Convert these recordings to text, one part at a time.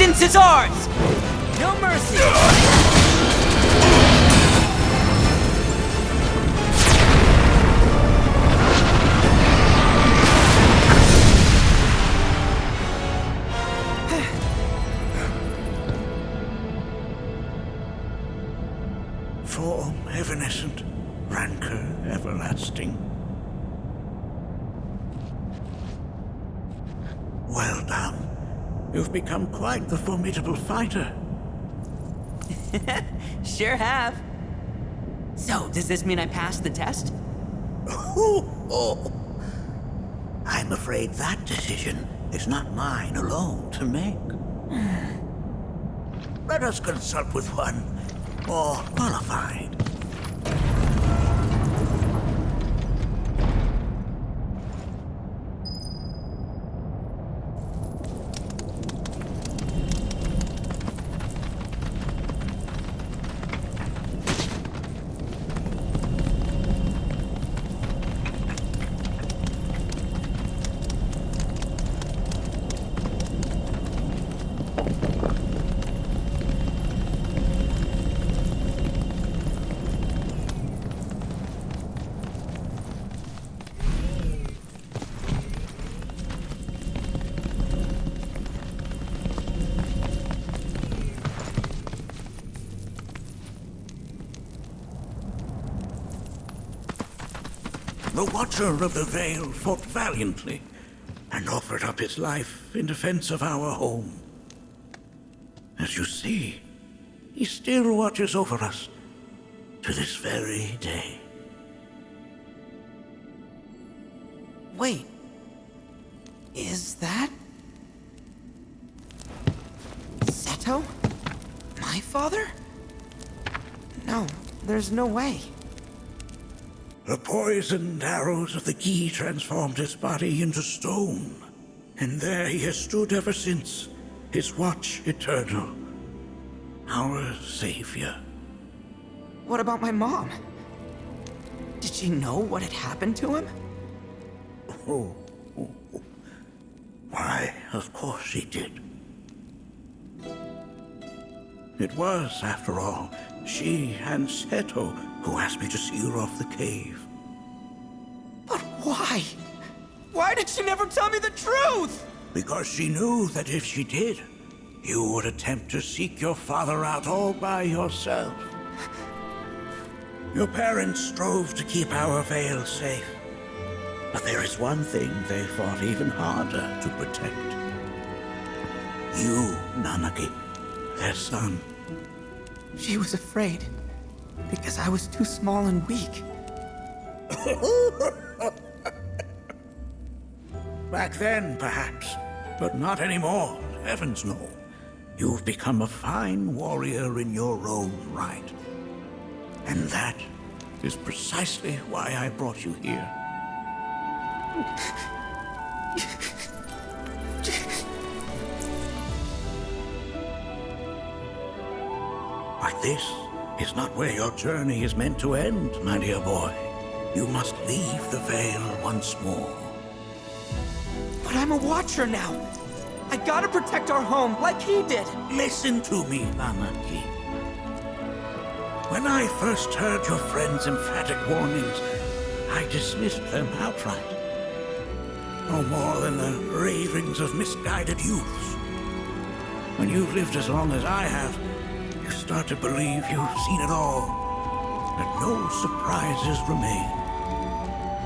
Vengeance is ours! No mercy! Form evanescent, rancor everlasting. Well done. You've become quite the formidable fighter. Sure have. So, does this mean I passed the test? I'm afraid that decision is not mine alone to make. Let us consult with one more qualified. The Watcher of the Vale fought valiantly and offered up his life in defense of our home. As you see, he still watches over us to this very day. Wait. Is that... Seto? My father? No, there's no way. The poisoned arrows of the key transformed his body into stone, and there he has stood ever since, his watch eternal, our savior. What about my mom? Did she know what had happened to him? Why, of course she did. It was, after all, she and Seto who asked me to see her off the cave. But why? Why did she never tell me the truth? Because she knew that if she did, you would attempt to seek your father out all by yourself. Your parents strove to keep our Vale safe. But there is one thing they fought even harder to protect. You, Nanaki, their son. She was afraid, because I was too small and weak. Back then, perhaps, but not anymore, heavens no. You've become a fine warrior in your own right. And that is precisely why I brought you here. But this is not where your journey is meant to end, my dear boy. You must leave the Vale once more. But I'm a Watcher now. I gotta protect our home like he did. Listen to me, Nanaki. When I first heard your friend's emphatic warnings, I dismissed them outright. No more than the ravings of misguided youths. When you've lived as long as I have, you start to believe you've seen it all, that no surprises remain.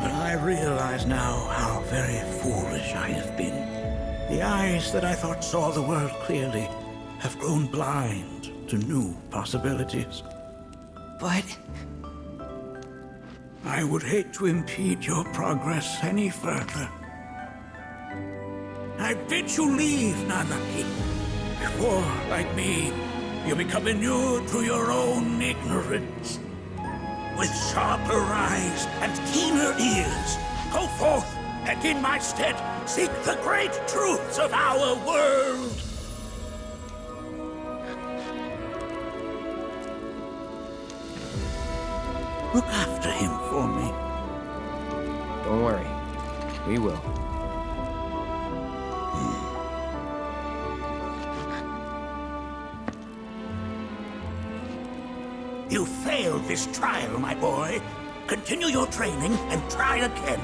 But I realize now how very foolish I have been. The eyes that I thought saw the world clearly have grown blind to new possibilities. But... I would hate to impede your progress any further. I bid you leave, Nanaki, before, like me, you become inured to your own ignorance. With sharper eyes and keener ears, go forth and in my stead seek the great truths of our world. Look after him for me. Don't worry. We will. You failed this trial, my boy. Continue your training and try again.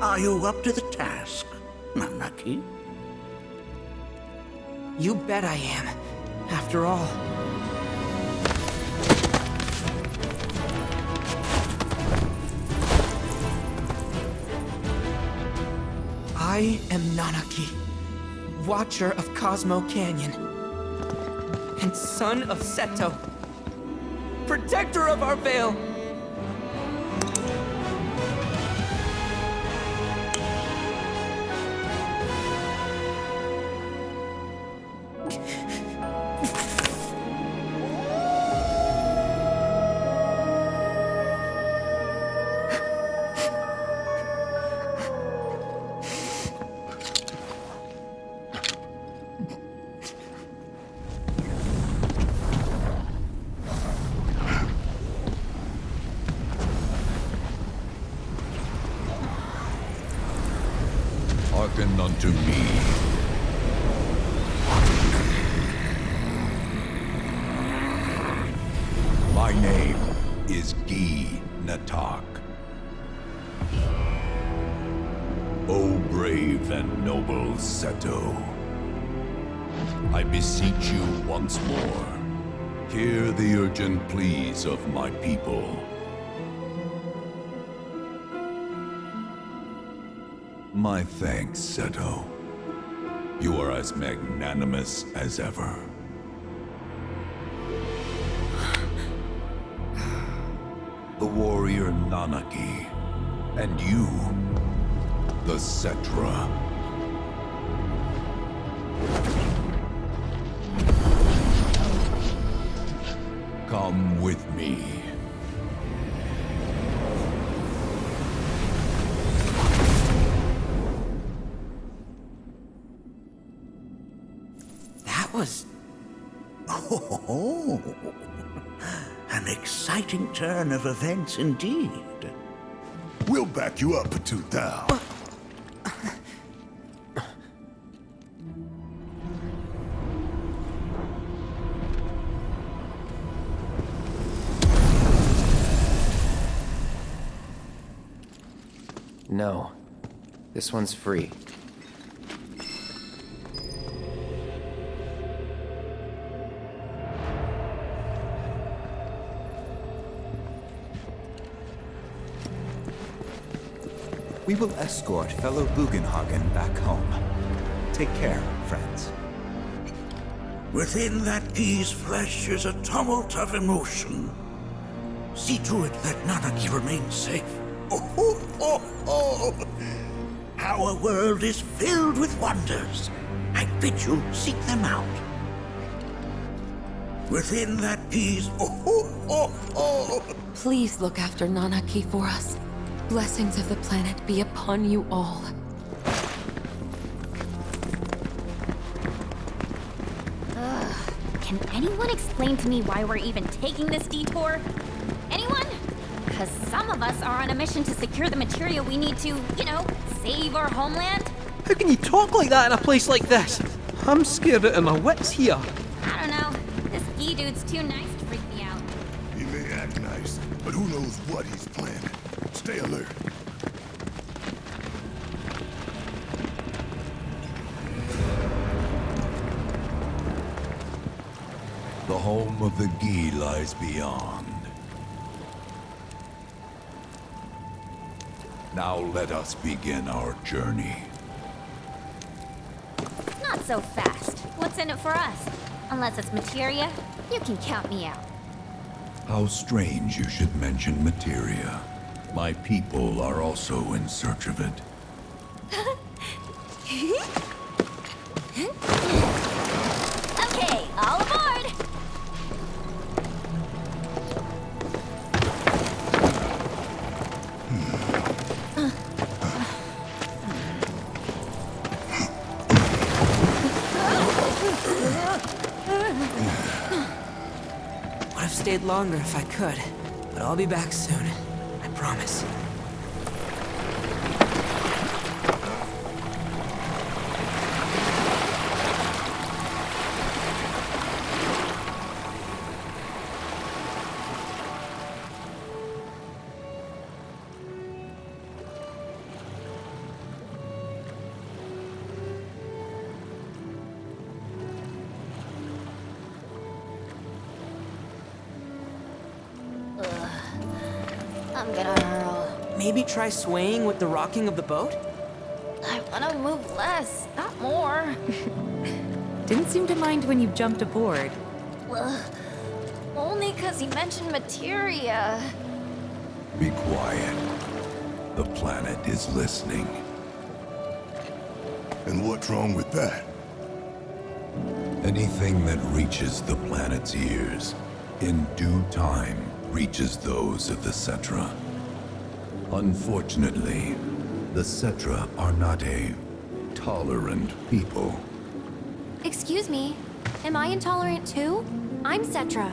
Are you up to the task, Nanaki? You bet I am. After all. I am Nanaki, Watcher of Cosmo Canyon, and son of Seto, Protector of our Vale. Hearken unto me. My name is Gi Natak. O brave and noble Seto, I beseech you once more, hear the urgent pleas of my people. My thanks, Seto. You are as magnanimous as ever. The warrior Nanaki, and you, the Cetra. Come with me. Was... Oh, an exciting turn of events indeed. We'll back you up, Patutao. No. This one's free. We will escort fellow Bugenhagen back home. Take care, friends. Within that Gi's flesh is a tumult of emotion. See to it that Nanaki remains safe. Oh. Our world is filled with wonders. I bid you seek them out. Within that Gi's... Please look after Nanaki for us. Blessings of the planet be upon you all. Can anyone explain to me why we're even taking this detour? Anyone? Because some of us are on a mission to secure the material we need to, save our homeland. How can you talk like that in a place like this? I'm scared out of my wits here. I don't know. This Gi dude's too nice to freak me out. He may act nice, but who knows what he's planning. Stay alert. The home of the Gi lies beyond. Now let us begin our journey. Not so fast. What's in it for us? Unless it's materia, you can count me out. How strange you should mention materia. My people are also in search of it. Okay, all aboard! Would have stayed longer if I could, but I'll be back soon. I promise. I'm gonna hurl. Maybe try swaying with the rocking of the boat? I wanna move less, not more. Didn't seem to mind when you jumped aboard. Ugh. Only 'cause he mentioned materia. Be quiet. The planet is listening. And what's wrong with that? Anything that reaches the planet's ears, in due time, reaches those of the Cetra. Unfortunately, the Cetra are not a tolerant people. Excuse me, am I intolerant too? I'm Cetra.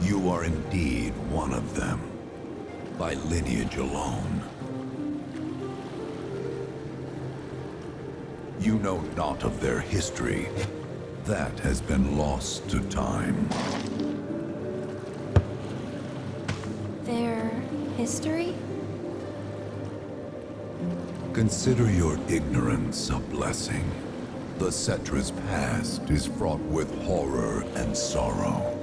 You are indeed one of them, by lineage alone. You know not of their history. That has been lost to time. Their history? Consider your ignorance a blessing. The Cetra's past is fraught with horror and sorrow.